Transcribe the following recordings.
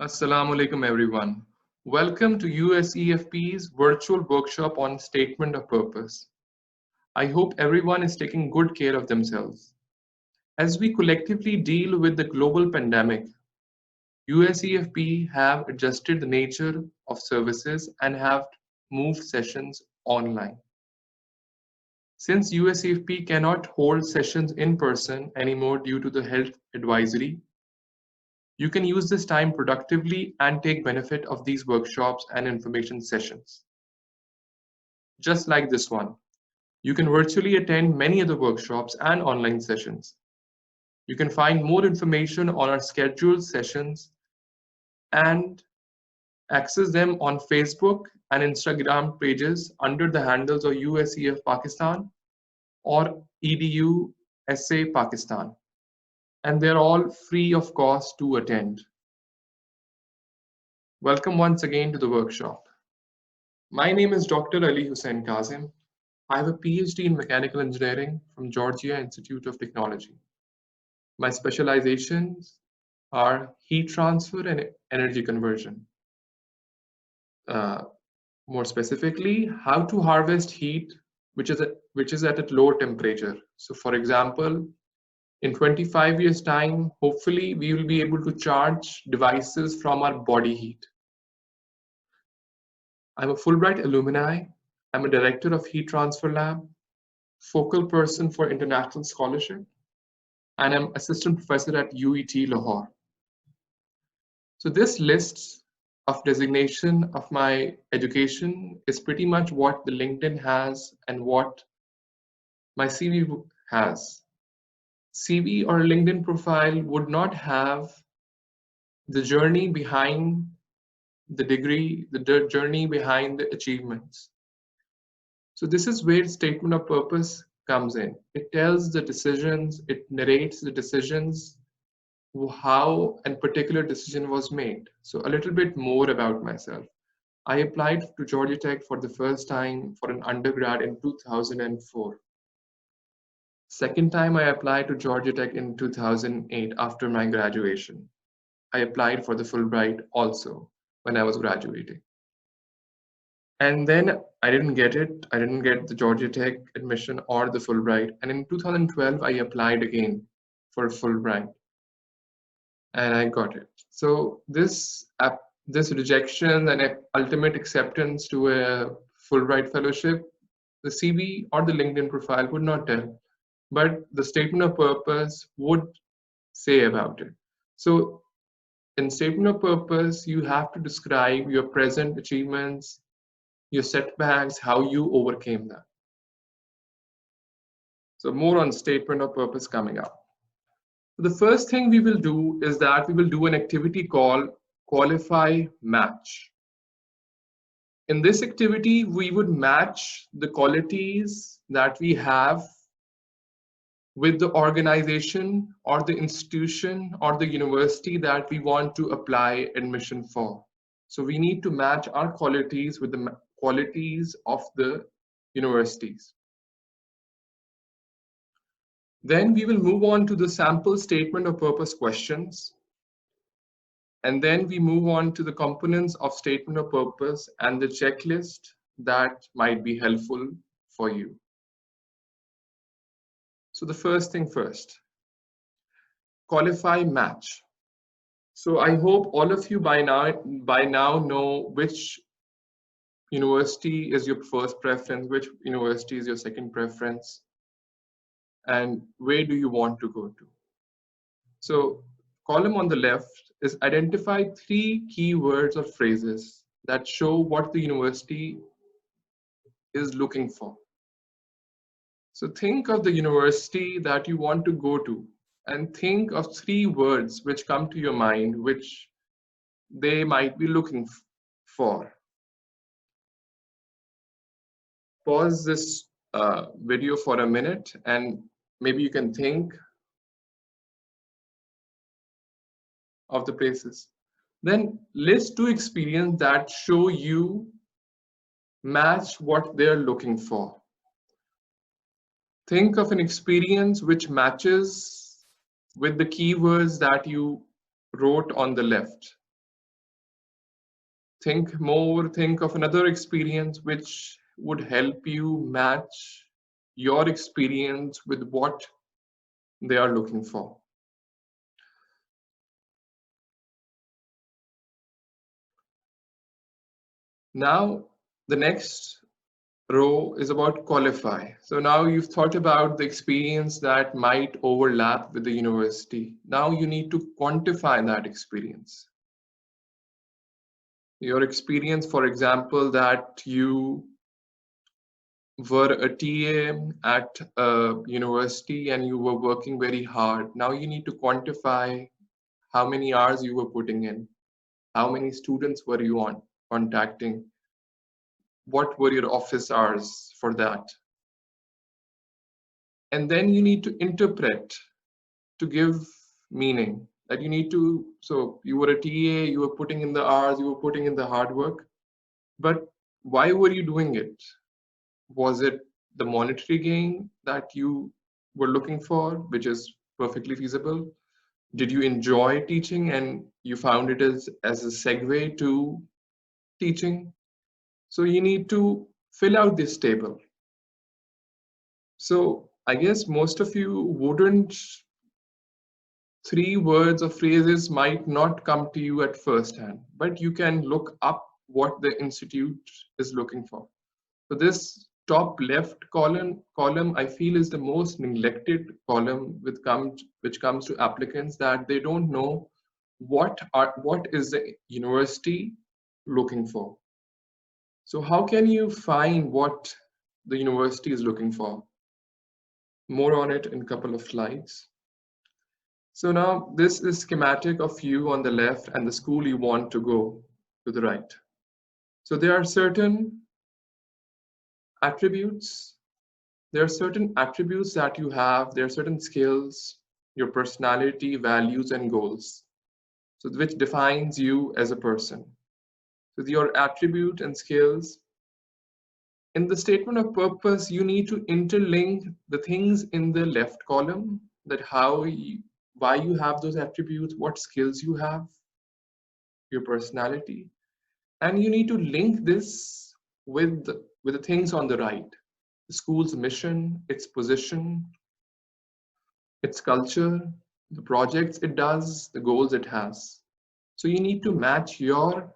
Assalamu alaikum everyone. Welcome to USEFP's virtual workshop on Statement of Purpose. I hope everyone is taking good care of themselves. As we collectively deal with the global pandemic, USEFP have adjusted the nature of services and have moved sessions online. Since USEFP cannot hold sessions in person anymore due to the health advisory, you can use this time productively and take benefit of these workshops and information sessions. Just like this one, you can virtually attend many other workshops and online sessions. You can find more information on our scheduled sessions and access them on Facebook and Instagram pages under the handles of USEF Pakistan or EDU SA Pakistan. And they're all free of cost to attend. Welcome once again to the workshop. My name is Dr. Hussain Kazim. I have a PhD in mechanical engineering from Georgia Institute of Technology. My specializations are heat transfer and energy conversion. More specifically, how to harvest heat which is at a low temperature. So for example, in 25 years time, hopefully we will be able to charge devices from our body heat. I'm a Fulbright alumni. I'm a director of Heat Transfer Lab, focal person for international scholarship, and I'm assistant professor at UET Lahore. So this list of designation of my education is pretty much what the LinkedIn has and what my CV has. CV or LinkedIn profile would not have the journey behind the degree, the journey behind the achievements. So this is where statement of purpose comes in. It tells the decisions, it narrates the decisions, how a particular decision was made. So a little bit more about myself. I applied to Georgia Tech for the first time for an undergrad in 2004. Second time I applied to Georgia Tech in 2008 after my graduation. I applied for the Fulbright also when I was graduating. And then I didn't get it. I didn't get the Georgia Tech admission or the Fulbright. And in 2012, I applied again for Fulbright. And I got it. So this rejection and ultimate acceptance to a Fulbright fellowship, the CV or the LinkedIn profile would not tell, but the statement of purpose would say about it. So in statement of purpose, you have to describe your present achievements, your setbacks, how you overcame them. So more on statement of purpose coming up. The first thing we will do is that we will do an activity called Qualify Match. In this activity, we would match the qualities that we have with the organization or the institution or the university that we want to apply admission for. So we need to match our qualities with the qualities of the universities. Then we will move on to the sample statement of purpose questions. And then we move on to the components of statement of purpose and the checklist that might be helpful for you. So the first thing first, qualify match. So I hope all of you by now know which university is your first preference, which university is your second preference, and where do you want to go to. So column on the left is identify 3 keywords or phrases that show what the university is looking for. So think of the university that you want to go to and think of 3 words which come to your mind which they might be looking for. Pause this video for a minute and maybe you can think of the places. Then list 2 experiences that show you match what they're looking for. Think of an experience which matches with the keywords that you wrote on the left. think of another experience which would help you match your experience with what they are looking for. Now, the next row is about qualify. So now you've thought about the experience that might overlap with the university. Now you need to quantify that experience. Your experience, for example, that you were a TA at a university and you were working very hard. Now you need to quantify how many hours you were putting in, how many students were you contacting, what were your office hours for that. And then you need to interpret to give meaning. That you need to, so you were a TA, you were putting in the hours, you were putting in the hard work, but why were you doing it? Was it the monetary gain that you were looking for, which is perfectly feasible? Did you enjoy teaching and you found it as a segue to teaching? So you need to fill out this table. So I guess most of you wouldn't, 3 words or phrases might not come to you at first hand, but you can look up what the institute is looking for. So this top left column I feel is the most neglected column which comes to applicants, that they don't know what is the university looking for. So how can you find what the university is looking for? More on it in a couple of slides. So now this is schematic of you on the left and the school you want to go to the right. So there are certain attributes. There are certain attributes that you have. There are certain skills, your personality, values, and goals. So which defines you as a person. So your attribute and skills. In the statement of purpose, you need to interlink the things in the left column, that why you have those attributes, what skills you have, your personality, and you need to link this with the things on the right: the school's mission, its position, its culture, the projects it does, the goals it has. So you need to match your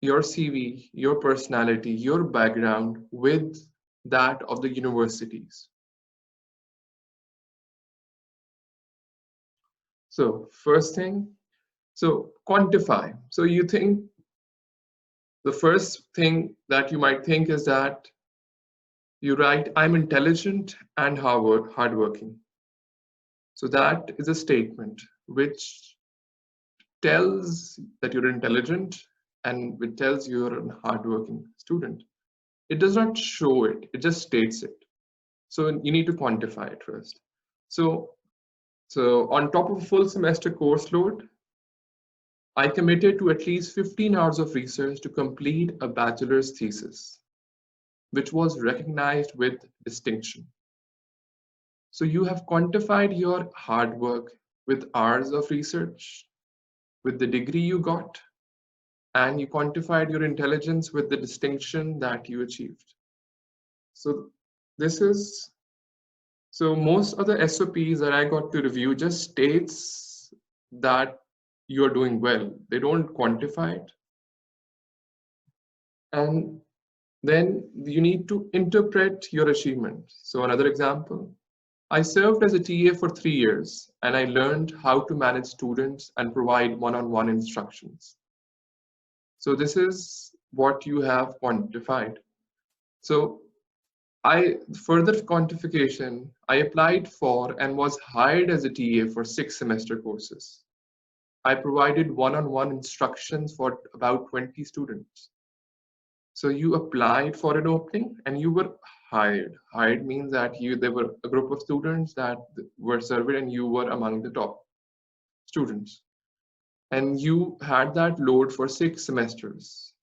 CV, your personality, your background with that of the universities. So first thing, so quantify. So you think the first thing that you might think is that you write, I'm intelligent and hardworking. So that is a statement which tells that you're intelligent and it tells you're a hardworking student. It does not show it, it just states it. So you need to quantify it first. So on top of a full semester course load, I committed to at least 15 hours of research to complete a bachelor's thesis, which was recognized with distinction. So you have quantified your hard work with hours of research, with the degree you got, and you quantified your intelligence with the distinction that you achieved. So most of the SOPs that I got to review just states that you are doing well. They don't quantify it. And then you need to interpret your achievement. So another example, I served as a TA for 3 years and I learned how to manage students and provide one-on-one instructions. So this is what you have quantified. So further quantification, I applied for and was hired as a TA for 6 semester courses. I provided one-on-one instructions for about 20 students. So you applied for an opening and you were hired. Hired means that there were a group of students that were surveyed and you were among the top students. And you had that load for 6 semesters.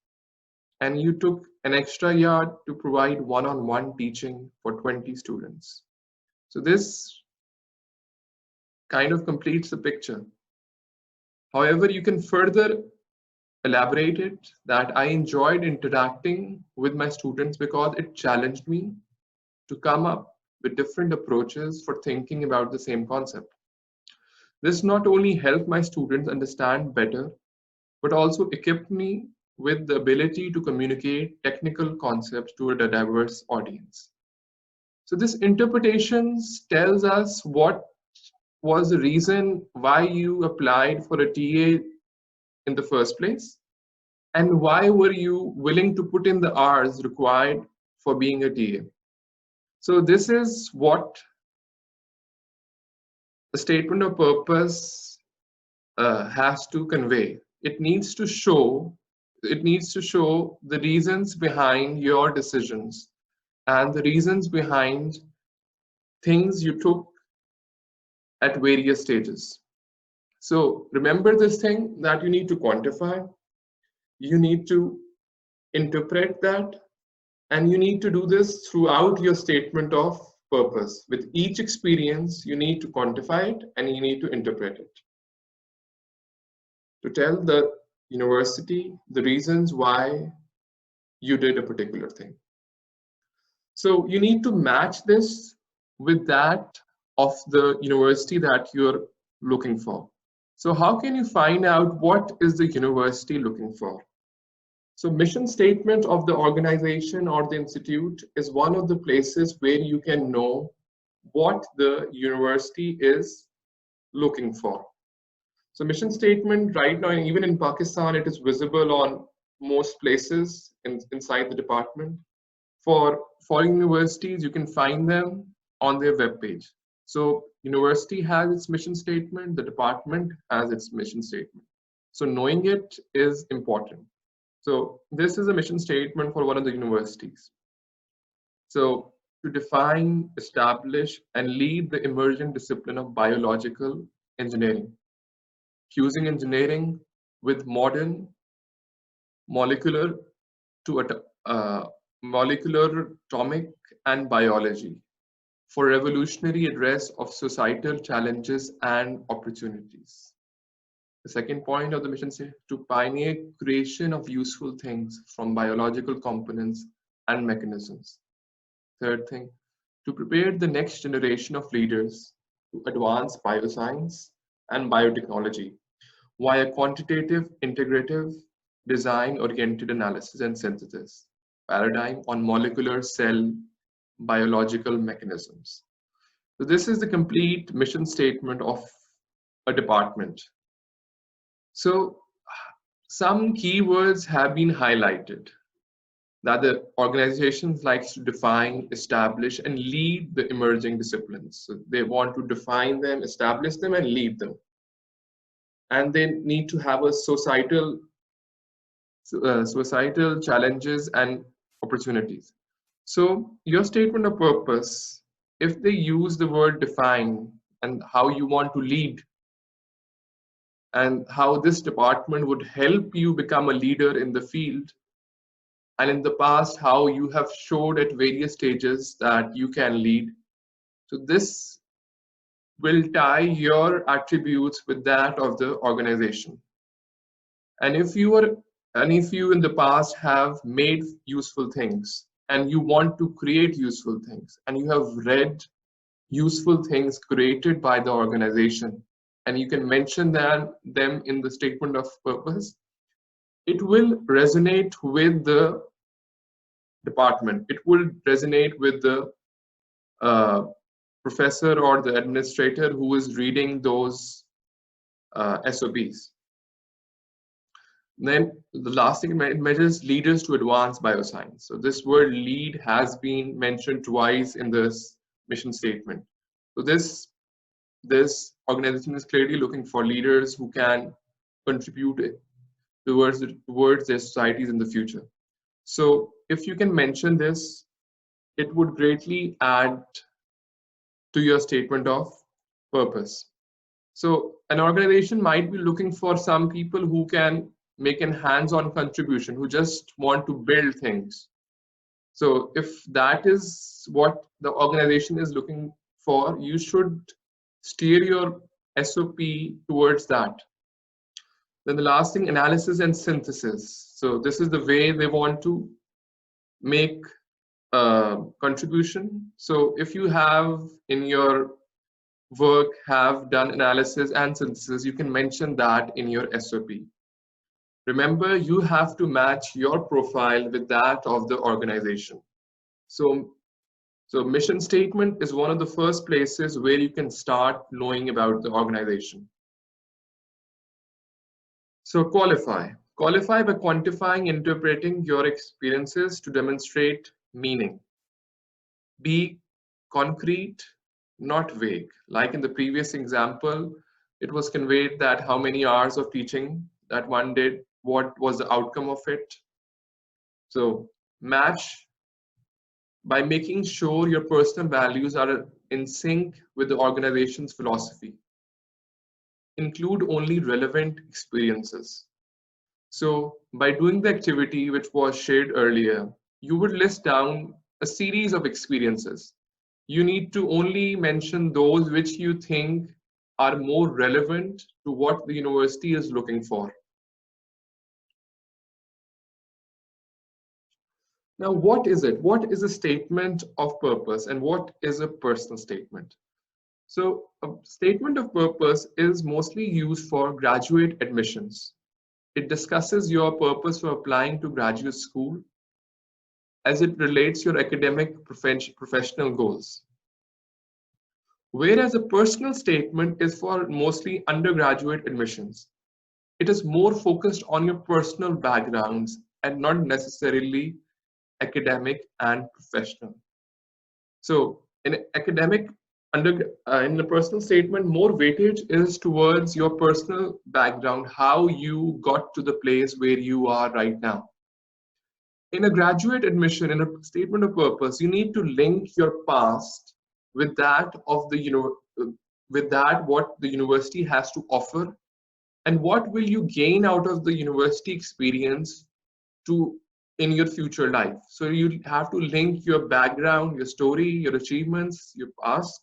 And you took an extra year to provide one-on-one teaching for 20 students. So this kind of completes the picture. However, you can further elaborated that I enjoyed interacting with my students because it challenged me to come up with different approaches for thinking about the same concept. This not only helped my students understand better, but also equipped me with the ability to communicate technical concepts to a diverse audience. So this interpretations tells us what was the reason why you applied for a TA in the first place, and why were you willing to put in the hours required for being a TA. So this is what the statement of purpose has to convey. It needs to show the reasons behind your decisions and the reasons behind things you took at various stages. So remember this thing that you need to quantify, you need to interpret that, and you need to do this throughout your statement of purpose. With each experience, you need to quantify it and you need to interpret it. To tell the university the reasons why you did a particular thing. So you need to match this with that of the university that you're looking for. So how can you find out what is the university looking for? So mission statement of the organization or the institute is one of the places where you can know what the university is looking for. So mission statement right now, and even in Pakistan, it is visible on most places inside the department. For foreign universities, you can find them on their webpage. So university has its mission statement, the department has its mission statement. So knowing it is important. So this is a mission statement for one of the universities. So to define, establish, and lead the emerging discipline of biological engineering, fusing engineering with modern molecular atomic and biology for revolutionary address of societal challenges and opportunities. The second point of the mission is to pioneer creation of useful things from biological components and mechanisms. Third thing, to prepare the next generation of leaders to advance bioscience and biotechnology via quantitative, integrative, design-oriented analysis and synthesis paradigm on molecular cell biological mechanisms. So this is the complete mission statement of a department. So some keywords have been highlighted that the organizations likes to define, establish, and lead the emerging disciplines. So they want to define them, establish them, and lead them. And they need to have a societal challenges and opportunities. So your statement of purpose, if they use the word define and how you want to lead and how this department would help you become a leader in the field, and in the past how you have showed at various stages that you can lead. So this will tie your attributes with that of the organization. And if you in the past have made useful things and you want to create useful things and you have read useful things created by the organization and you can mention them in the statement of purpose, it will resonate with the department. It will resonate with the professor or the administrator who is reading those SOPs. Then the last thing, it measures leaders to advance bioscience. So this word lead has been mentioned twice in this mission statement. So this organization is clearly looking for leaders who can contribute towards their societies in the future. So if you can mention this, it would greatly add to your statement of purpose. So an organization might be looking for some people who can make a hands-on contribution, who just want to build things. So if that is what the organization is looking for, you should steer your SOP towards that. Then the last thing, analysis and synthesis. So this is the way they want to make a contribution. So if you have in your work have done analysis and synthesis, you can mention that in your SOP. Remember, you have to match your profile with that of the organization. So mission statement is one of the first places where you can start knowing about the organization. So qualify by quantifying, interpreting your experiences to demonstrate meaning. Be concrete, not vague. Like in the previous example, it was conveyed that how many hours of teaching that one did, what was the outcome of it. So match by making sure your personal values are in sync with the organization's philosophy. Include only relevant experiences. So by doing the activity which was shared earlier, you would list down a series of experiences. You need to only mention those which you think are more relevant to what the university is looking for. Now, what is it? What is a statement of purpose and what is a personal statement? So a statement of purpose is mostly used for graduate admissions. It discusses your purpose for applying to graduate school as it relates your academic professional goals. Whereas a personal statement is for mostly undergraduate admissions. It is more focused on your personal backgrounds and not necessarily academic and professional. So in academic, in the personal statement, more weightage is towards your personal background, how you got to the place where you are right now. In a graduate admission, in a statement of purpose, you need to link your past with that of the with that what the university has to offer, and what will you gain out of the university experience to in your future life. So you have to link your background, your story, your achievements, your past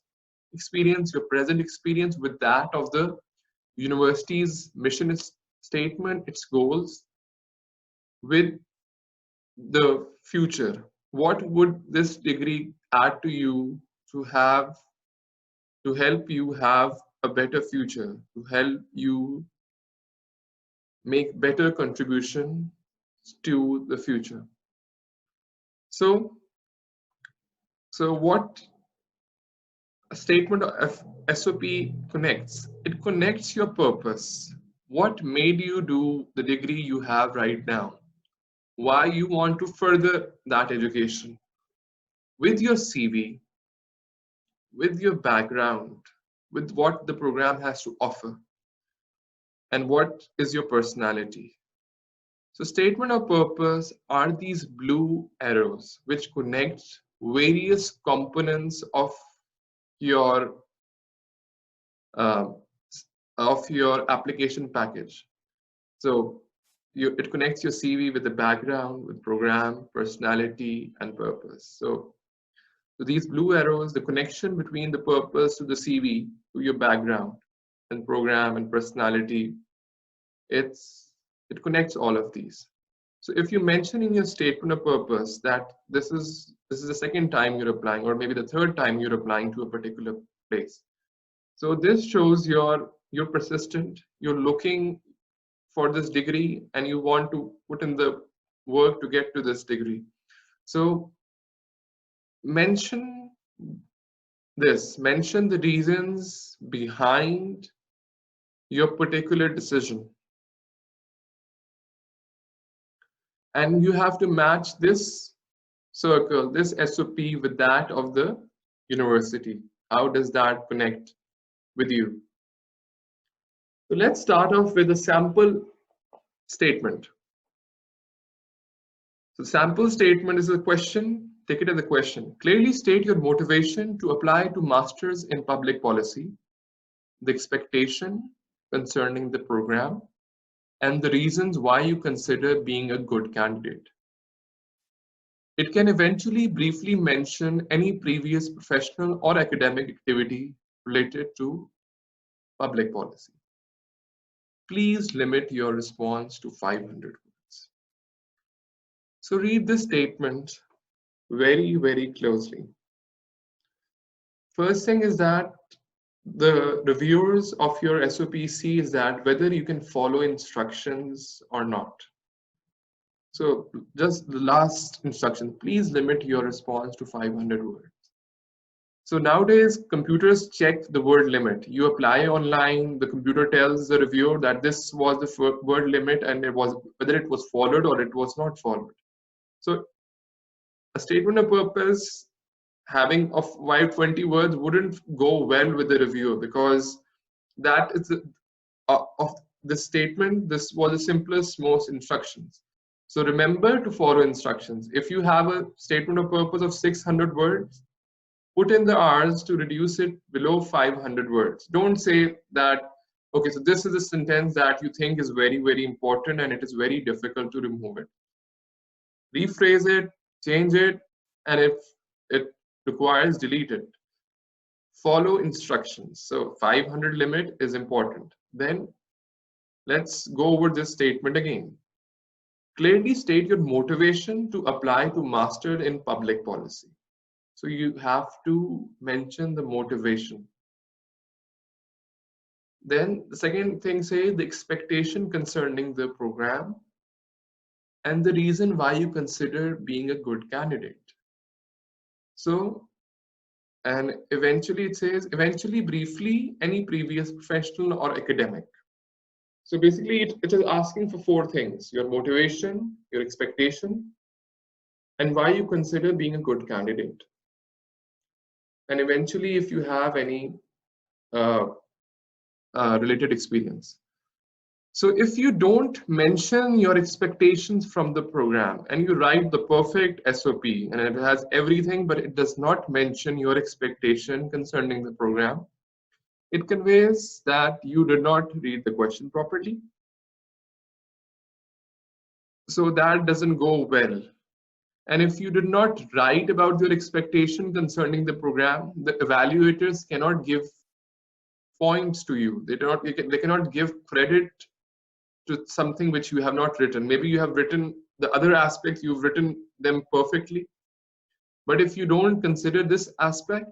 experience, your present experience with that of the university's mission statement, its goals, with the future. What would this degree add to you to help you have a better future, to help you make better contribution to the future? So what a statement of SOP connects? It connects your purpose. What made you do the degree you have right now? Why you want to further that education? With your CV, with your background, with what the program has to offer, and what is your personality. So statement of purpose are these blue arrows which connect various components your uh, of your application package. So it connects your CV with the background, with program, personality, and purpose. So these blue arrows, the connection between the purpose to the CV, to your background, and program and personality, it connects all of these. So if you mention in your statement of purpose that this is the second time you're applying, or maybe the third time you're applying to a particular place. So this shows you're persistent, you're looking for this degree, and you want to put in the work to get to this degree. So mention the reasons behind your particular decision. And you have to match this circle, this SOP, with that of the university. How does that connect with you? So let's start off with a sample statement. So sample statement is a question. Take it as a question. Clearly state your motivation to apply to Masters in Public Policy, the expectation concerning the program, and the reasons why you consider being a good candidate. It can eventually briefly mention any previous professional or academic activity related to public policy. please limit your response to 500 words. So read this statement very, very closely. First thing is that the reviewers of your SOP see is that whether you can follow instructions or not. So just the last instruction, please limit your response to 500 words. So nowadays, computers check the word limit. You apply online, the computer tells the reviewer that this was the word limit and it was whether it was followed or it was not followed. So a statement of purpose having of 520 words wouldn't go well with the reviewer, because that is of the statement, this was the simplest, most instructions. So remember to follow instructions. If you have a statement of purpose of 600 words, put in the hours to reduce it below 500 words. Don't say that, okay, so this is a sentence that you think is very, very important and it is very difficult to remove it. Rephrase it, change it, and if it requires, delete it. Follow instructions. So 500 limit is important. Then let's go over this statement again. Clearly state your motivation to apply to master in public policy. So you have to mention the motivation. Then the second thing, say the expectation concerning the program and the reason why you consider being a good candidate. So, and eventually it says, eventually briefly, any previous professional or academic. So basically it is asking for four things: your motivation, your expectation, and why you consider being a good candidate. And eventually if you have any related experience. So if you don't mention your expectations from the program and you write the perfect SOP and it has everything, but it does not mention your expectation concerning the program, it conveys that you did not read the question properly. So that doesn't go well. And if you did not write about your expectation concerning the program, the evaluators cannot give points to you. They cannot give credit to something which you have not written. Maybe you have written the other aspects, you've written them perfectly. But if you don't consider this aspect,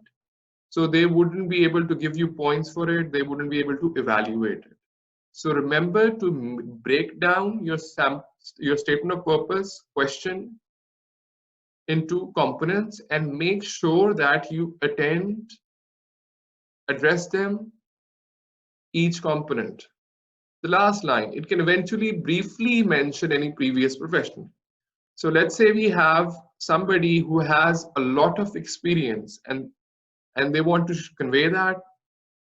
so they wouldn't be able to give you points for it. They wouldn't be able to evaluate it. So remember to break down your statement of purpose question into components and make sure that you address them, each component. The last line, it can eventually briefly mention any previous profession. So let's say we have somebody who has a lot of experience and they want to convey that,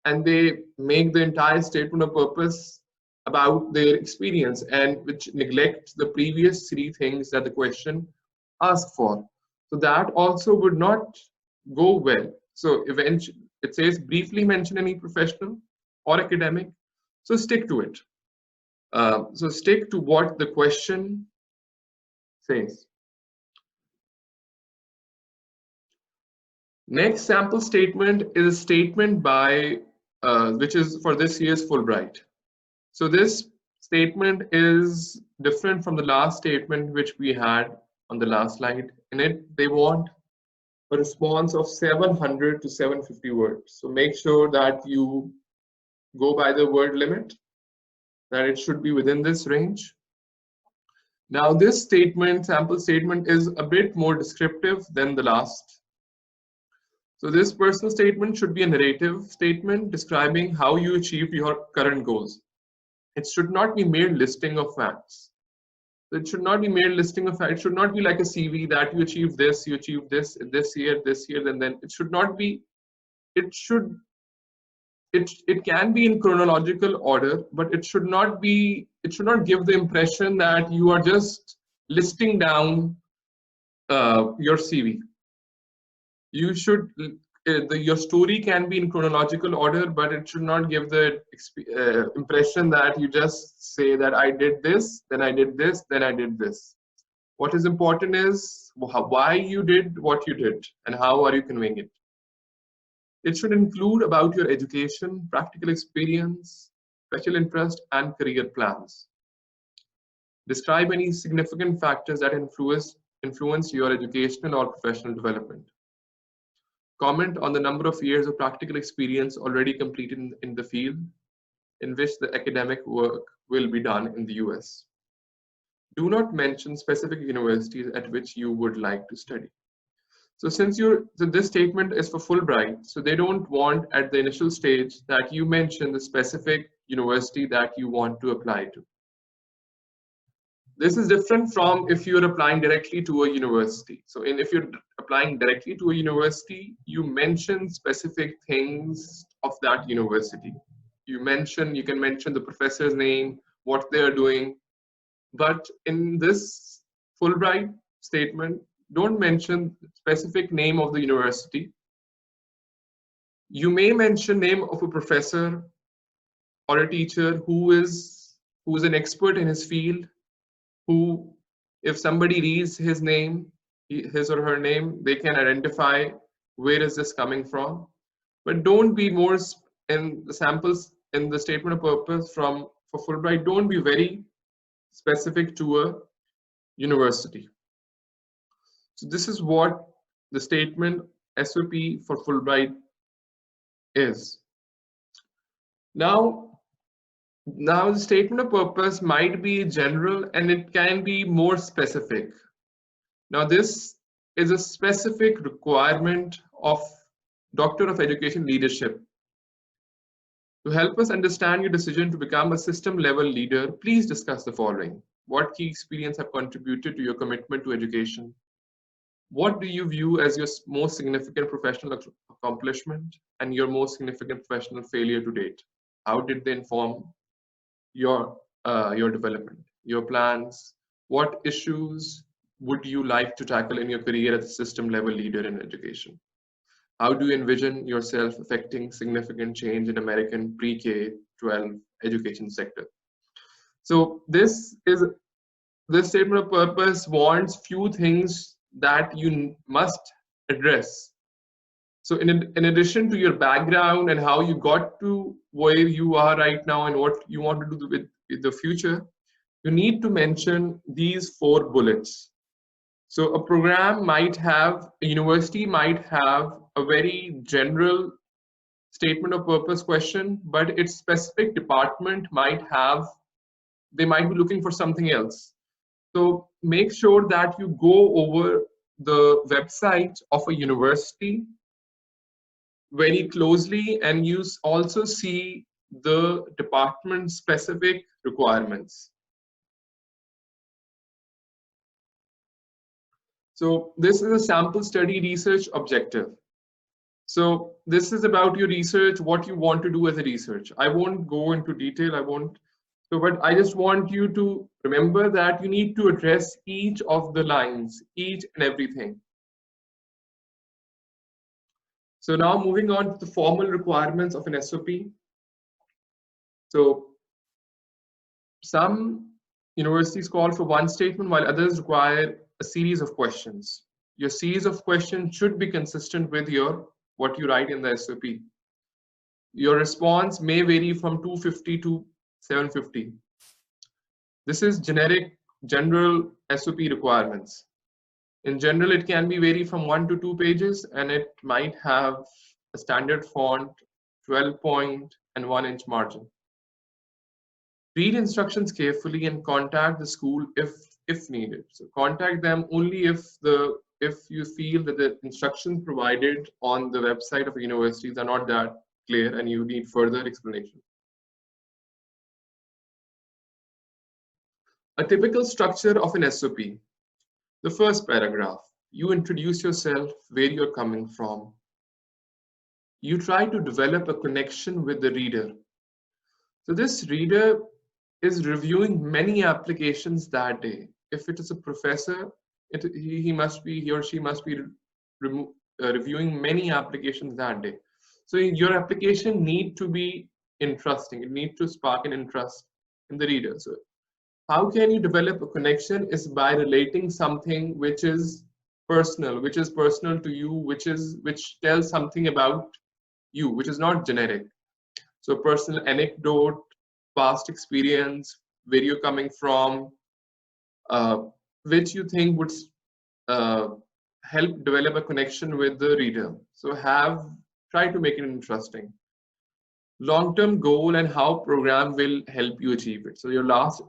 and they make the entire statement of purpose about their experience and which neglect the previous three things that the question asked for. So that also would not go well. So eventually it says briefly mention any professional or academic. So stick to it. So stick to what the question says. Next sample statement is a statement by which is for this year's Fulbright. So this statement is different from the last statement which we had on the last slide. In it, they want a response of 700 to 750 words. So make sure that you go by the word limit, that it should be within this range. Now this statement, sample statement, is a bit more descriptive than the last. So this personal statement should be a narrative statement describing how you achieved your current goals. It should not be mere listing of facts. It should not be mere listing of facts. It should not be like a CV that you achieved this this year, and then it should not be. It can be in chronological order, but it should not be. It should not give the impression that you are just listing down your CV. You should. Your story can be in chronological order, but it should not give the impression that you just say that I did this, then I did this, then I did this. What is important is why you did what you did and how are you conveying it. It should include about your education, practical experience, special interest, and career plans. Describe any significant factors that influence your educational or professional development. Comment on the number of years of practical experience already completed in the field in which the academic work will be done in the US. Do not mention specific universities at which you would like to study. So this statement is for Fulbright, so they don't want at the initial stage that you mention the specific university that you want to apply to. This is different from if you're applying directly to a university. So if you're applying directly to a university, you mention specific things of that university. You can mention the professor's name, what they are doing. But in this Fulbright statement, don't mention specific name of the university. You may mention name of a professor or a teacher who is an expert in his field, who, if somebody reads his name, his or her name, they can identify where is this coming from. But don't be more in the samples in the statement of purpose for Fulbright, don't be very specific to a university. So this is what the statement SOP for Fulbright is. Now the statement of purpose might be general and it can be more specific. Now this is a specific requirement of Doctor of Education Leadership. To help us understand your decision to become a system level leader, please discuss the following. What key experience have contributed to your commitment to education? What do you view as your most significant professional accomplishment and your most significant professional failure to date? How did they inform your development, your plans? What issues would you like to tackle in your career as a system level leader in education? How do you envision yourself affecting significant change in American pre-K-12 education sector? So this statement of purpose wants few things that you must address. So in addition to your background and how you got to where you are right now and what you want to do with the future, you need to mention these 4 bullets. So a university might have a very general statement of purpose question, but its specific department they might be looking for something else. So make sure that you go over the website of a university very closely and you also see the department specific requirements. So this is a sample study research objective. So this is about your research, what you want to do as a research. I won't go into detail, but I just want you to remember that you need to address each of the lines, each and everything. So now moving on to the formal requirements of an SOP. So some universities call for one statement while others require a series of questions. Your series of questions should be consistent with what you write in the SOP. Your response may vary from 250 to 750. This is general SOP requirements. In general, it can be vary from 1 to 2 pages and it might have a standard font, 12-point and 1-inch margin. Read instructions carefully and contact the school if needed. So contact them only if you feel that the instructions provided on the website of universities are not that clear and you need further explanation. A typical structure of an SOP. The first paragraph, you introduce yourself, where you're coming from. You try to develop a connection with the reader. So this reader is reviewing many applications that day. If it is a professor, he or she must be reviewing many applications that day. So your application need to be interesting. It needs to spark an interest in the reader. So how can you develop a connection is by relating something which is personal to you, which tells something about you, which is not generic. So personal anecdote, past experience, where you're coming from, which you think would uh, help develop a connection with the reader. So try to make it interesting. Long-term goal and how program will help you achieve it. So your last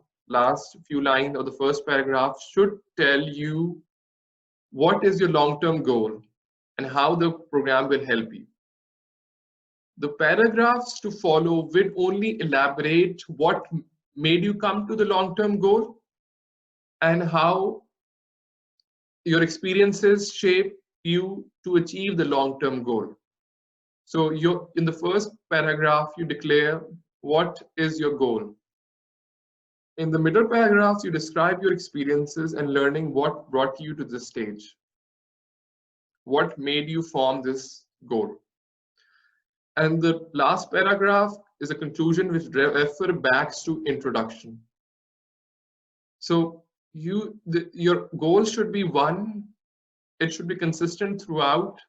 few lines of the first paragraph should tell you what is your long-term goal and how the program will help you. The paragraphs to follow will only elaborate what made you come to the long-term goal and how your experiences shape you to achieve the long-term goal. So in the first paragraph, you declare what is your goal. In the middle paragraphs, you describe your experiences and learning what brought you to this stage. What made you form this goal? And the last paragraph is a conclusion which refer back to introduction. So your goal should be one, it should be consistent throughout,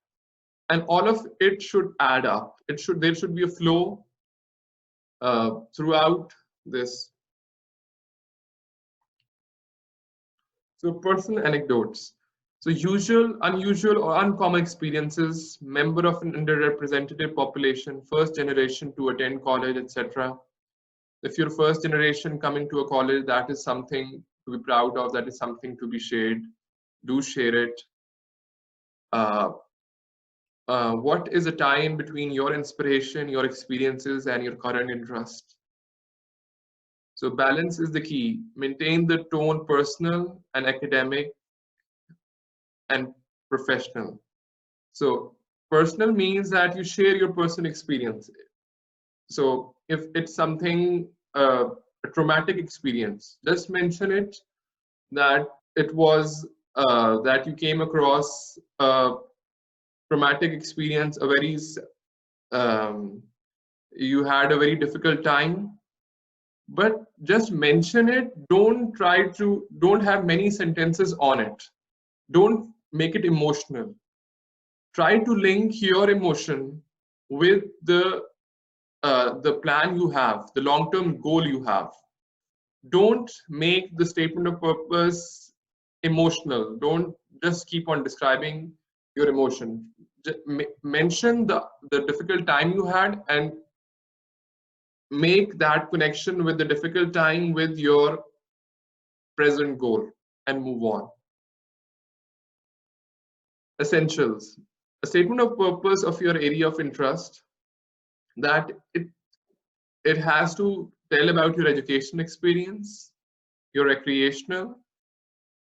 and all of it should add up. There should be a flow throughout this. So personal anecdotes. So usual, unusual, or uncommon experiences, member of an underrepresented population, first generation to attend college, etc. If you're first generation coming to a college, that is something to be proud of, that is something to be shared. Do share it. What is a tie-in between your inspiration, your experiences, and your current interest? So balance is the key. Maintain the tone personal and academic and professional. So personal means that you share your personal experience. So if it's something, a traumatic experience, just mention it, that it was that you came across a traumatic experience, you had a very difficult time, but just mention it. Don't have many sentences on it. Don't make it emotional. Try to link your emotion with the plan you have, the long-term goal you have. Don't make the statement of purpose emotional. Don't just keep on describing your emotion. Just mention the difficult time you had and make that connection with the difficult time with your present goal and move on. Essentials. A statement of purpose of your area of interest, that it has to tell about your education experience, your recreational,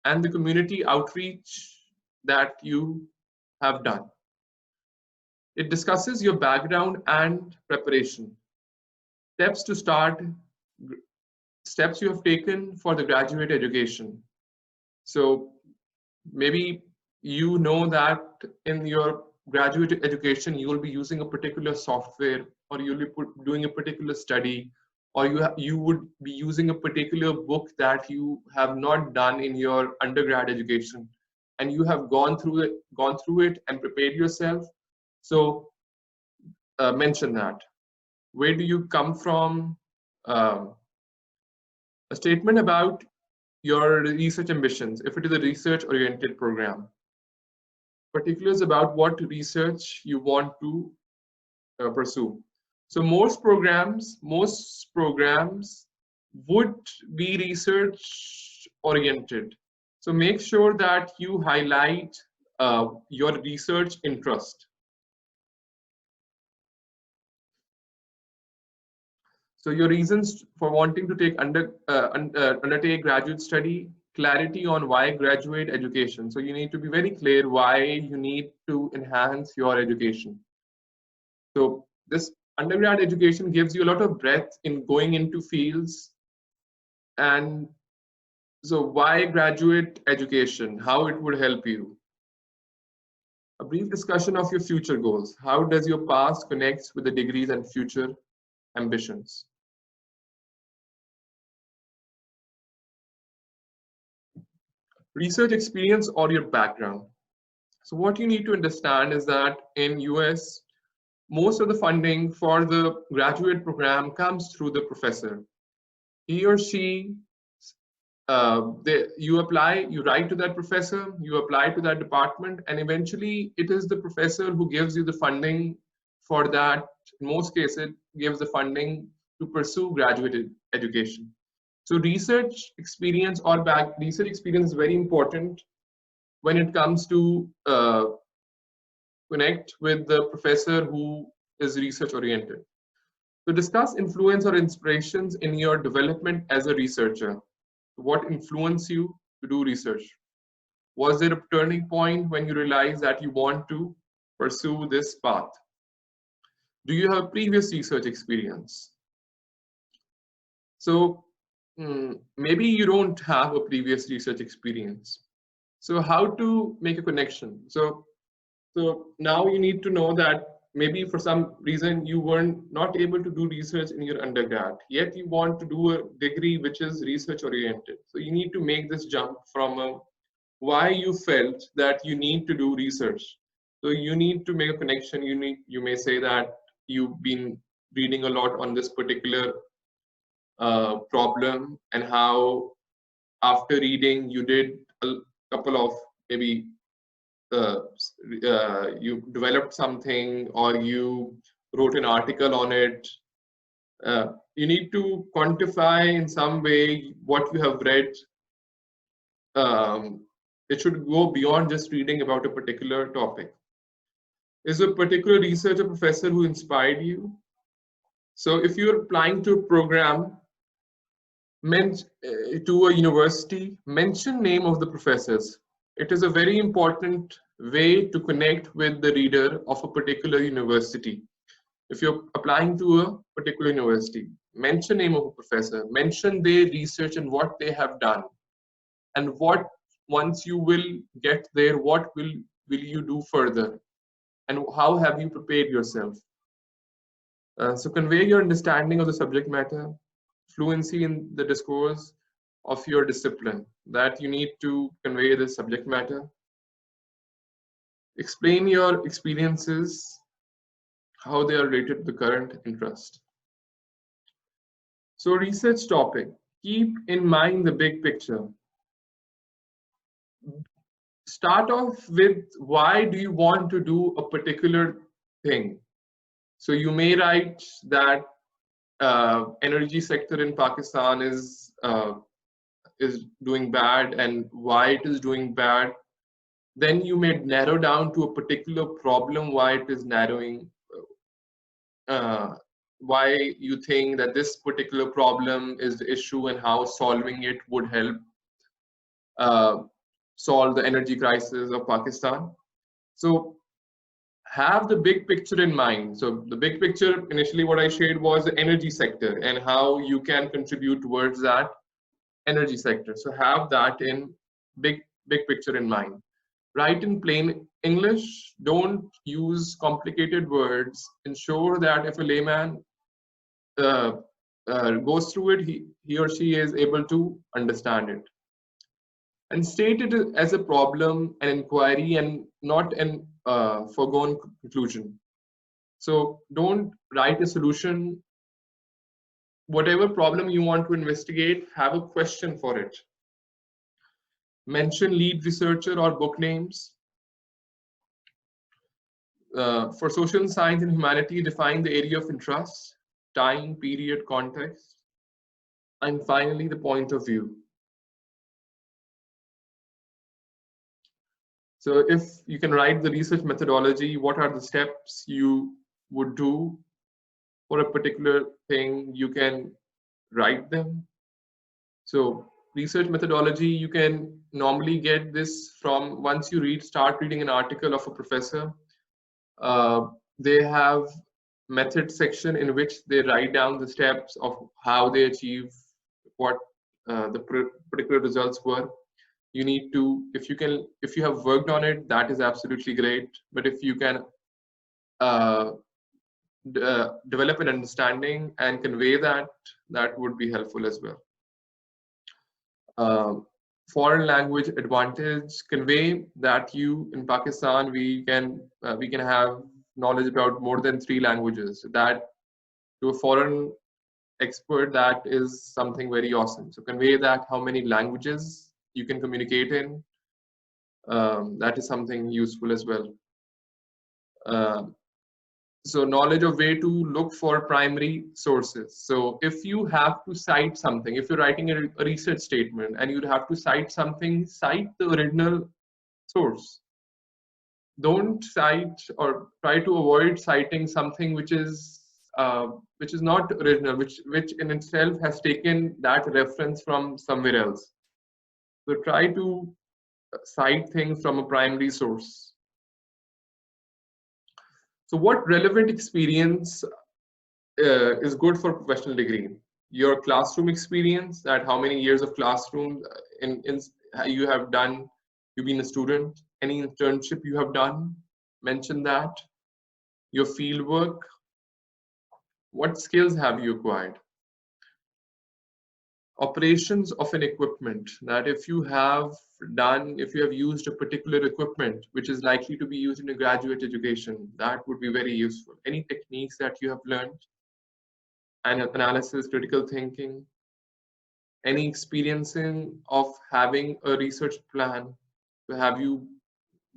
and the community outreach that you have done. It discusses your background and preparation. Steps you have taken for the graduate education. So maybe you know that in your graduate education, you will be using a particular software, or you'll be doing a particular study, or you would be using a particular book that you have not done in your undergrad education, and you have gone through it and prepared yourself. So mention that. Where do you come from? A statement about your research ambitions, if it is a research-oriented program. Particulars about what research you want to pursue. So most programs would be research-oriented. So make sure that you highlight your research interest. So your reasons for wanting to undertake graduate study, clarity on why graduate education. So you need to be very clear why you need to enhance your education. So this undergrad education gives you a lot of breadth in going into fields. And so why graduate education? How it would help you? A brief discussion of your future goals. How does your past connect with the degrees and future ambitions? Research experience or your background. So what you need to understand is that in US, most of the funding for the graduate program comes through the professor. he or she, you apply, you write to that professor, you apply to that department, and eventually it is the professor who gives you the funding for that. In most cases, gives the funding to pursue graduate education. So research experience is very important when it comes to connect with the professor who is research oriented. To discuss influence or inspirations in your development as a researcher. What influenced you to do research? Was there a turning point when you realized that you want to pursue this path? Do you have previous research experience? So maybe you don't have a previous research experience. So how to make a connection? So now you need to know that maybe for some reason you weren't not able to do research in your undergrad, yet you want to do a degree which is research oriented. So you need to make this jump from why you felt that you need to do research. So you need to make a connection. You may say that you've been reading a lot on this particular problem, and how after reading you did a couple of maybe uh, you developed something or you wrote an article on it. You need to quantify in some way what you have read. It should go beyond just reading about a particular topic. Is a particular researcher professor who inspired you? So if you're applying to a program to a university, mention name of the professors. It is a very important way to connect with the reader of a particular university. If you're applying to a particular university, mention name of a professor, mention their research and what they have done, and what once you will get there, what will you do further, and how have you prepared yourself. So convey your understanding of the subject matter, fluency in the discourse of your discipline, that you need to convey the subject matter. Explain your experiences, how they are related to the current interest. So research topic, keep in mind the big picture. Start off with why do you want to do a particular thing. So you may write that energy sector in Pakistan is doing bad and why it is doing bad. Then you may narrow down to a particular problem, why it is narrowing, why you think that this particular problem is the issue and how solving it would help solve the energy crisis of Pakistan. So have the big picture in mind. So the big picture, initially what I shared was the energy sector and how you can contribute towards that energy sector. So have that in big picture in mind. Write in plain English. Don't use complicated words. Ensure that if a layman uh, goes through it, he or she is able to understand it. And state it as a problem, an inquiry, and not an foregone conclusion. So don't write a solution. Whatever problem you want to investigate, have a question for it. Mention lead researcher or book names. For social science and humanity, define the area of interest, time, period, context, and finally the point of view. So if you can write the research methodology, what are the steps you would do for a particular thing, you can write them. So research methodology, you can normally get this from once you start reading an article of a professor. They have method section in which they write down the steps of how they achieve what the particular results were. You need to, if you have worked on it, that is absolutely great. But if you can develop an understanding and convey that, that would be helpful as well. Foreign language advantage, convey that you in Pakistan we can have knowledge about more than 3 languages. That to a foreign expert, that is something very awesome. So convey that how many languages you can communicate in. That is something useful as well. So knowledge of where to look for primary sources. So if you have to cite something, if you're writing a research statement and you'd have to cite something, cite the original source. Don't cite or try to avoid citing something which is not original, which in itself has taken that reference from somewhere else. So try to cite things from a primary source. So what relevant experience is good for professional degree? Your classroom experience, that how many years of classroom in you have done, you've been a student, any internship you have done, mention that. Your field work, what skills have you acquired? Operations of an equipment, that if you have used a particular equipment which is likely to be used in a graduate education, that would be very useful. Any techniques that you have learned, and analysis, critical thinking, any experiencing of having a research plan. So have you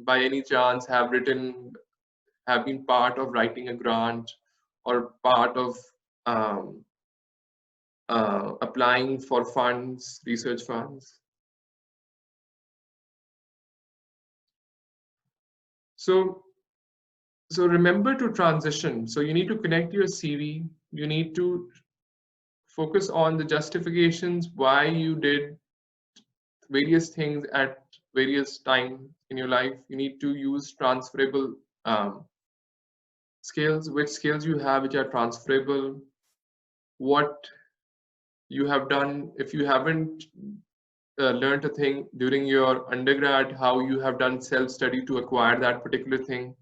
by any chance have been part of writing a grant or part of applying for funds, research funds? So remember to transition. So you need to connect your CV. You need to focus on the justifications why you did various things at various times in your life. You need to use transferable skills, which skills you have which are transferable, what you have done. If you haven't learned a thing during your undergrad, how you have done self-study to acquire that particular thing,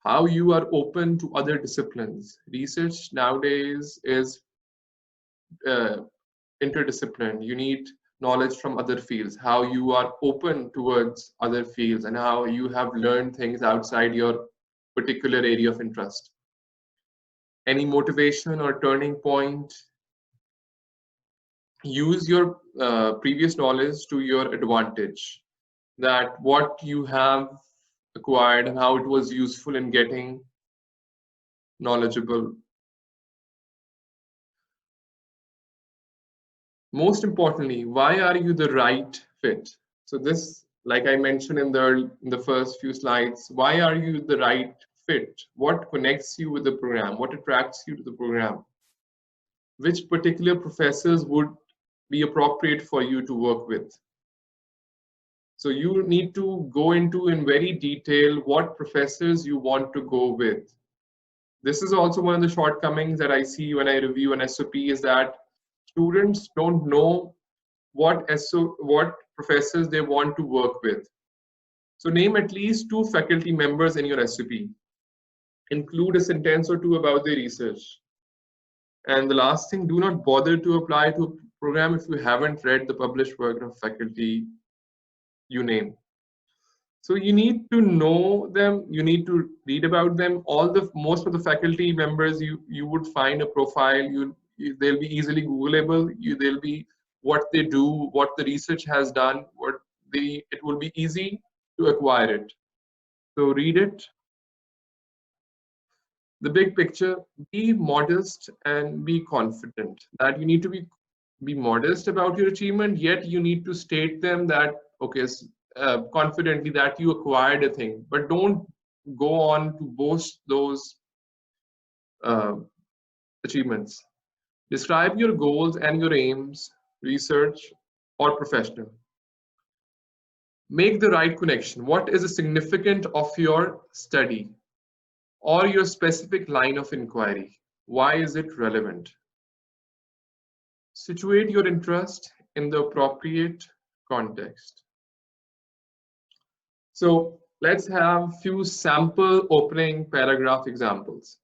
how you are open to other disciplines. Research nowadays is interdisciplinary. You need knowledge from other fields, how you are open towards other fields, and how you have learned things outside your particular area of interest. Any motivation or turning point, use your previous knowledge to your advantage, that what you have acquired and how it was useful in getting knowledgeable. Most importantly, why are you the right fit? So this, like I mentioned in the first few slides, why are you the right fit? What connects you with the program? What attracts you to the program? Which particular professors would be appropriate for you to work with? So you need to go into in very detail what professors you want to go with. This is also one of the shortcomings that I see when I review an SOP, is that students don't know what professors they want to work with. So name at least 2 faculty members in your SOP. Include a sentence or 2 about their research. And the last thing, do not bother to apply to a program if you haven't read the published work of faculty you name. So you need to know them, you need to read about them. Most of the faculty members, you would find a profile, they'll be easily Googleable, they'll be what they do, what the research has done, it will be easy to acquire it. So read it. The big picture, be modest and be confident. That you need to be modest about your achievement, yet you need to state them that, okay, confidently that you acquired a thing, but don't go on to boast those achievements. Describe your goals and your aims, research or professional. Make the right connection. What is the significance of your study or your specific line of inquiry? Why is it relevant? Situate your interest in the appropriate context. So let's have few sample opening paragraph examples.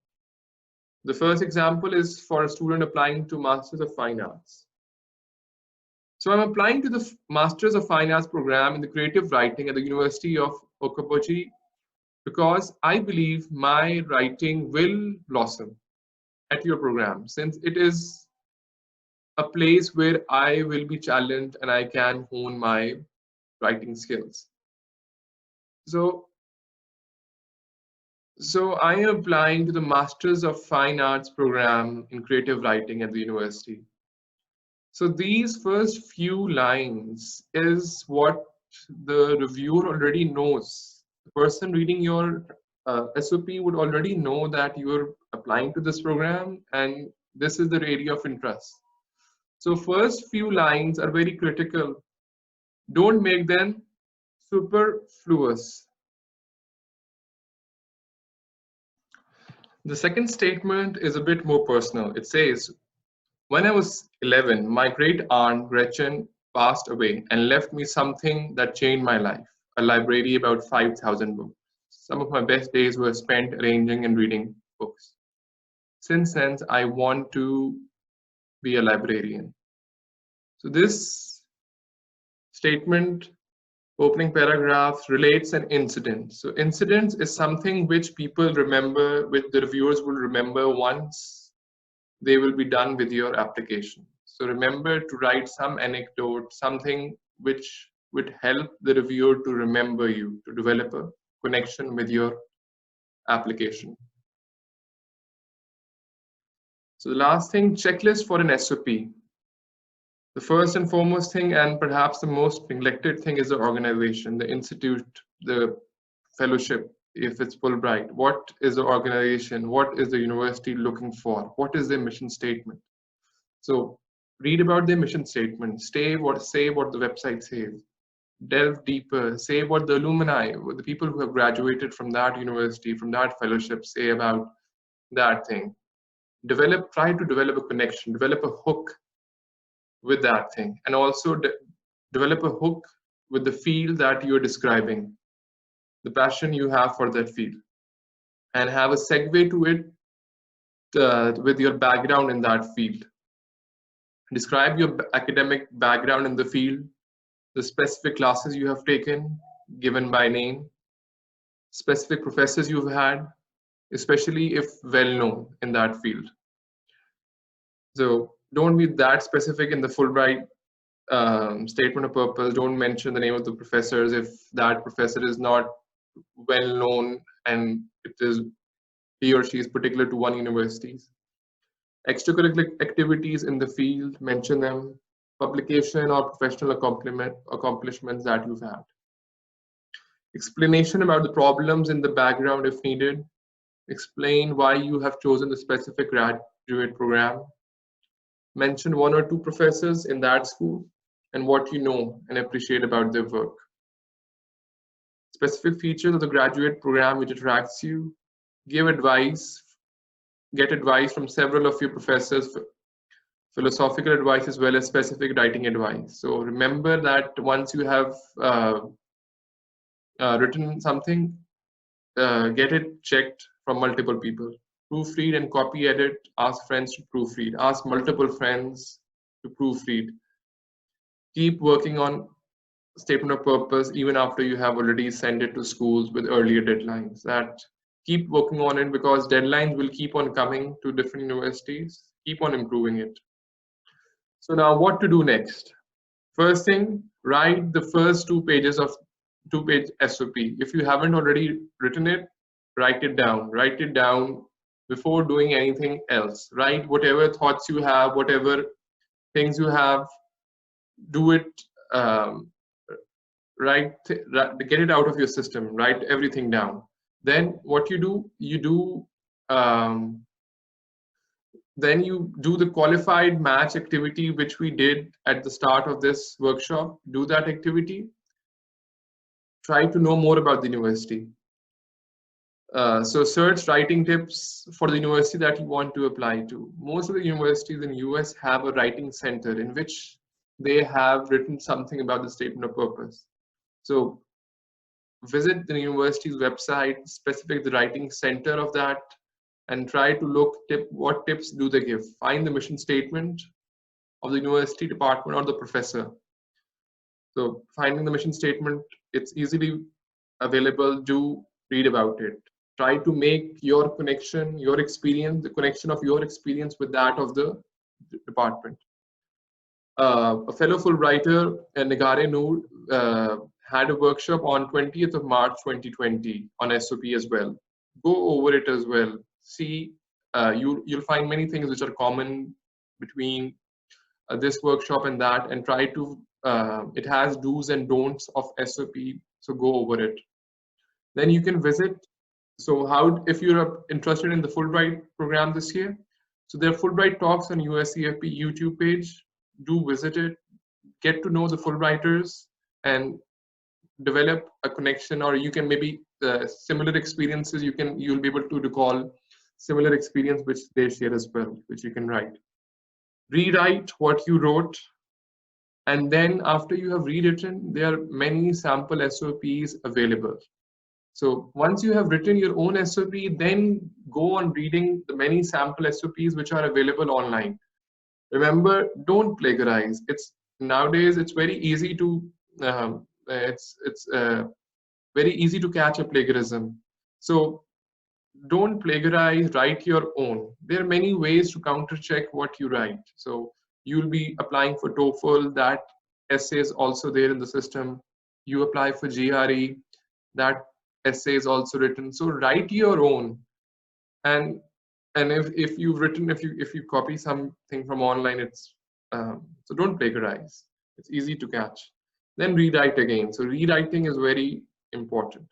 The first example is for a student applying to Masters of Fine Arts. So I'm applying to the Masters of Fine Arts program in the creative writing at the University of Okaboji because I believe my writing will blossom. at your program, since it is a place where I will be challenged and I can hone my writing skills. So, I am applying to the Masters of Fine Arts program in creative writing at the university. So these first few lines is what the reviewer already knows. The person reading your SOP would already know that you're applying to this program and this is the area of interest. So first few lines are very critical. Don't make them superfluous. The second statement is a bit more personal. It says, when I was 11, my great aunt Gretchen passed away and left me something that changed my life, a library about 5,000 books. Some of my best days were spent arranging and reading books. Since then, I want to be a librarian. So this statement, opening paragraph, relates an incident. So incidents is something which people remember, which the reviewers will remember once they will be done with your application. So remember to write some anecdote, something which would help the reviewer to remember you, to develop a connection with your application. So the last thing, checklist for an SOP. The first and foremost thing, and perhaps the most neglected thing, is the organization, the institute, the fellowship, if it's Fulbright. What is the organization? What is the university looking for? What is their mission statement? So read about their mission statement, say what the website says, delve deeper, say what the alumni, what the people who have graduated from that university, from that fellowship say about that thing. Try to develop a connection, develop a hook with that thing, and also develop a hook with the field that you're describing, the passion you have for that field, and have a segue to it with your background in that field. Describe your academic background in the field, the specific classes you have taken, given by name, specific professors you've had, especially if well known in that field. So don't be that specific in the Fulbright statement of purpose. Don't mention the name of the professors if that professor is not well known and it is he or she is particular to one university. Extracurricular activities in the field, mention them. Publication or professional accomplishments that you've had. Explanation about the problems in the background if needed. Explain why you have chosen the specific graduate program. Mention one or two professors in that school and what you know and appreciate about their work. Specific features of the graduate program which attracts you. Give advice. Get advice from several of your professors, philosophical advice as well as specific writing advice. So remember that once you have written something, get it checked from multiple people. Proofread and copy edit, ask friends to proofread, ask multiple friends to proofread. Keep working on statement of purpose even after you have already sent it to schools with earlier deadlines. That keep working on it because deadlines will keep on coming to different universities. Keep on improving it. So now what to do next? First thing, write the first 2 pages of 2-page SOP. If you haven't already written it, write it down. Write it down before doing anything else. Write whatever thoughts you have, whatever things you have, do it, get it out of your system, write everything down. Then what you do, then you do the qualified match activity, which we did at the start of this workshop. Do that activity. Try to know more about the university. So search writing tips for the university that you want to apply to. Most of the universities in US have a writing center in which they have written something about the statement of purpose. So visit the university's website, specific the writing center of that, and try to look what tips do they give. Find the mission statement of the university department or the professor. So finding the mission statement, it's easily available. Do read about it. try to make your connection, your experience, the connection of your experience with that of the department. A fellow Fulbrighter, Nigare Noor, had a workshop on 20th of March 2020 on SOP as well. Go over it as well. See, you'll find many things which are common between this workshop and that, and try to, it has do's and don'ts of SOP, so go over it. Then you can visit. So how, if you're interested in the Fulbright program this year, so there are Fulbright talks on USEFP YouTube page. Do visit it, get to know the Fulbrighters, and develop a connection, or you can maybe similar experiences, you'll be able to recall similar experience which they share as well, which you can write. Rewrite what you wrote, and then after you have rewritten, there are many sample SOPs available. So once you have written your own SOP, then go on reading the many sample SOPs which are available online. Remember, don't plagiarize. Nowadays it's very easy to very easy to catch a plagiarism. So don't plagiarize, write your own. There are many ways to counter check what you write. So you'll be applying for TOEFL, that essay is also there in the system. You apply for GRE, that essay is also written. So write your own. And if you've written, if you copy something from online, it's so don't plagiarize. It's easy to catch. Then rewrite again. So rewriting is very important.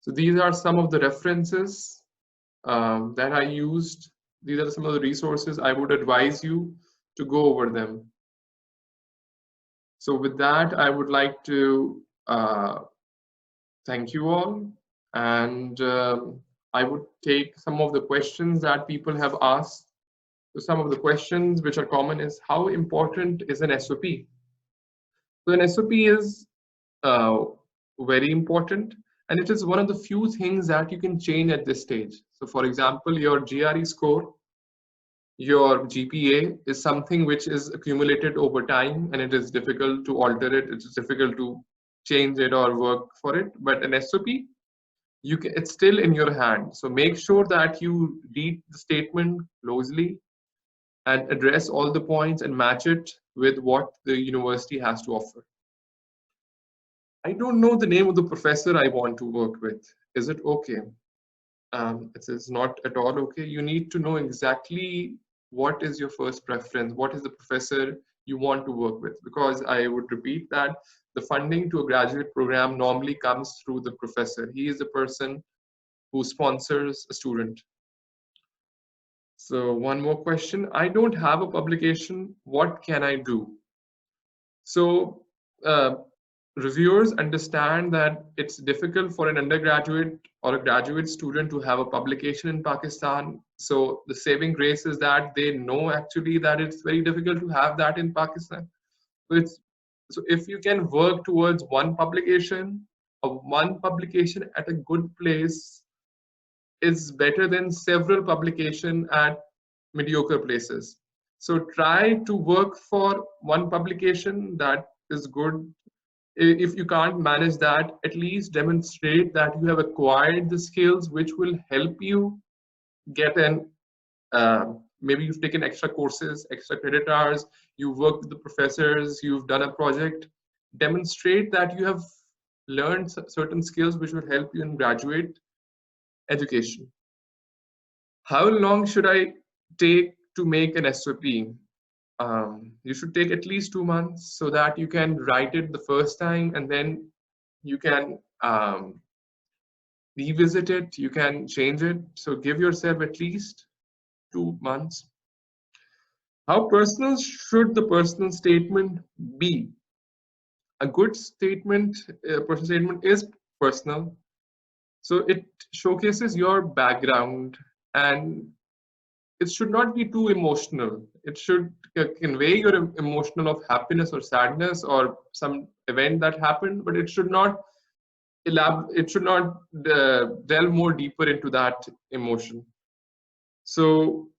So these are some of the references that I used. These are some of the resources. I would advise you to go over them. So with that, I would like to thank you all, and I would take some of the questions that people have asked. So some of the questions which are common is, how important is an SOP? So an SOP is very important, and it is one of the few things that you can change at this stage. So for example, your GRE score, your GPA is something which is accumulated over time, and it is difficult to alter it. It's difficult to change it or work for it. But an SOP, it's still in your hand. So make sure that you read the statement closely and address all the points and match it with what the university has to offer. I don't know the name of the professor I want to work with. Is it okay? It is not at all okay. You need to know exactly what is your first preference, what is the professor you want to work with, because I would repeat that the funding to a graduate program normally comes through the professor. He is the person who sponsors a student. So one more question. I don't have a publication. What can I do? So reviewers understand that it's difficult for an undergraduate or a graduate student to have a publication in Pakistan. So the saving grace is that they know actually that it's very difficult to have that in Pakistan. So if you can work towards one publication at a good place is better than several publications at mediocre places. So try to work for one publication that is good. If you can't manage that, at least demonstrate that you have acquired the skills which will help you get an, maybe you've taken extra courses, extra credit hours, you've worked with the professors, you've done a project. Demonstrate that you have learned certain skills which will help you in graduate education. How long should I take to make an SOP? You should take at least 2 months so that you can write it the first time, and then you can revisit it, you can change it. So give yourself at least 2 months. How personal should the personal statement be? A good statement, a personal statement is personal. So it showcases your background, and it should not be too emotional. It should convey your emotional of happiness or sadness or some event that happened, but it should not delve more deeper into that emotion. So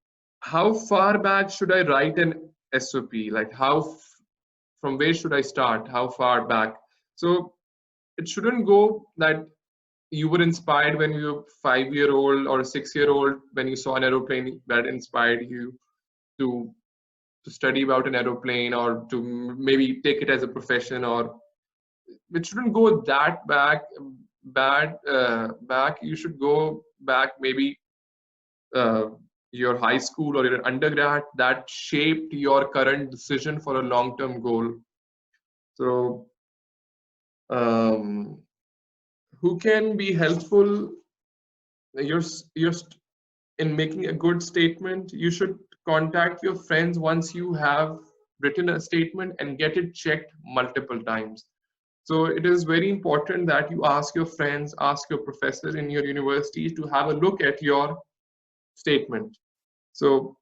how far back should I write an SOP? Like from where should I start? How far back? So it shouldn't go that you were inspired when you were 5-year-old or a 6-year-old when you saw an aeroplane that inspired you to study about an aeroplane or to maybe take it as a profession, or it shouldn't go that back. You should go back maybe uh, your high school or your undergrad that shaped your current decision for a long-term goal. So um, who can be helpful? You're in making a good statement. You should contact your friends once you have written a statement and get it checked multiple times. So it is very important that you ask your friends, ask your professor in your university to have a look at your statement. So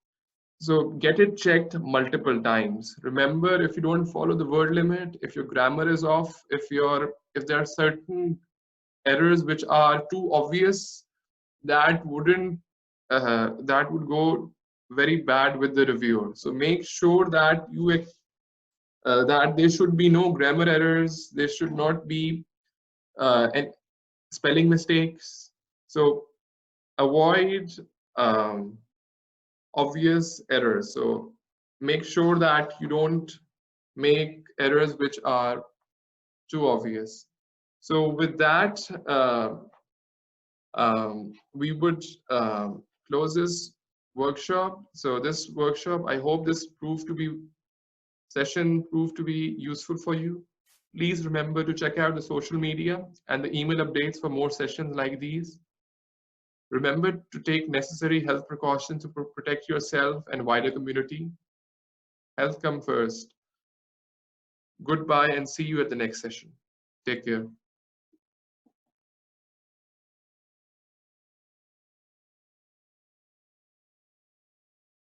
get it checked multiple times. Remember, if you don't follow the word limit, if your grammar is off, if there are certain errors which are too obvious, that would go very bad with the reviewer. So make sure that that there should be no grammar errors. There should not be and spelling mistakes. So avoid um, obvious errors. So make sure that you don't make errors which are too obvious. So with that, we would close this workshop. So this workshop, I hope this session proved to be useful for you. Please remember to check out the social media and the email updates for more sessions like these. Remember to take necessary health precautions to protect yourself and wider community. Health come first. Goodbye and see you at the next session. Take care.